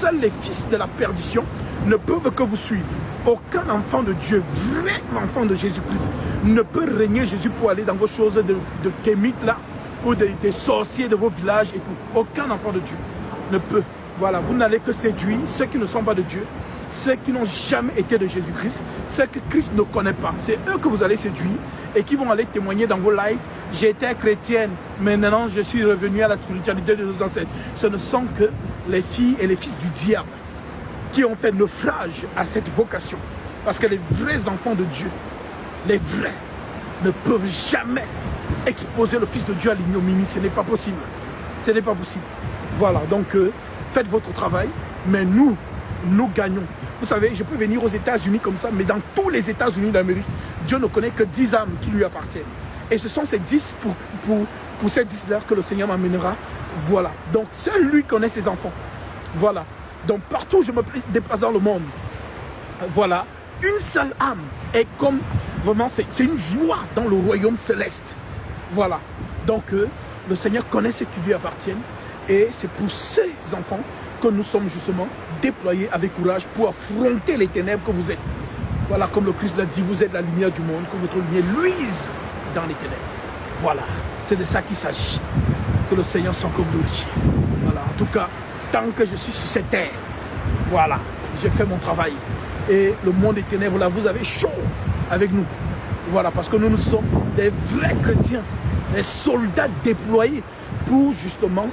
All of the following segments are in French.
seuls les fils de la perdition ne peuvent que vous suivre. Aucun enfant de Dieu, vrai enfant de Jésus-Christ, ne peut régner Jésus pour aller dans vos choses de kémites là, ou des sorciers de vos villages et tout. Aucun enfant de Dieu ne peut. Voilà, vous n'allez que séduire ceux qui ne sont pas de Dieu, ceux qui n'ont jamais été de Jésus-Christ, ceux que Christ ne connaît pas. C'est eux que vous allez séduire et qui vont aller témoigner dans vos lives. J'étais chrétienne, maintenant je suis revenu à la spiritualité de nos ancêtres. Ce ne sont que les filles et les fils du diable qui ont fait naufrage à cette vocation. Parce que les vrais enfants de Dieu, les vrais, ne peuvent jamais exposer le Fils de Dieu à l'ignominie. Ce n'est pas possible. Ce n'est pas possible. Voilà, donc faites votre travail, mais nous gagnons. Vous savez, je peux venir aux États-Unis comme ça, mais dans tous les États-Unis d'Amérique, Dieu ne connaît que 10 âmes qui lui appartiennent. Et ce sont ces 10 pour ces 10-là que le Seigneur m'amènera. Voilà. Donc, seul lui connaît ses enfants. Voilà. Donc, partout où je me déplace dans le monde, voilà, une seule âme est comme, vraiment, c'est une joie dans le royaume céleste. Voilà. Donc, le Seigneur connaît ce qui lui appartiennent. Et c'est pour ces enfants que nous sommes justement déployés avec courage pour affronter les ténèbres que vous êtes. Voilà, comme le Christ l'a dit, vous êtes la lumière du monde, que votre lumière luise dans les ténèbres. Voilà, c'est de ça qu'il s'agit. Que le Seigneur soit glorifié. Voilà, en tout cas, tant que je suis sur cette terre, voilà, j'ai fait mon travail. Et le monde des ténèbres, là, vous avez chaud avec nous. Voilà, parce que nous sommes des vrais chrétiens, des soldats déployés pour justement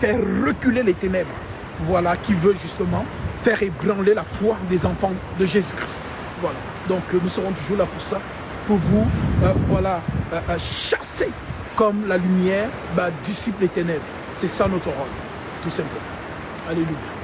faire reculer les ténèbres. Voilà, qui veut justement faire ébranler la foi des enfants de Jésus-Christ. Voilà, donc nous serons toujours là pour ça, pour vous, voilà, chasser comme la lumière dissipe les ténèbres. C'est ça notre rôle, tout simplement. Alléluia.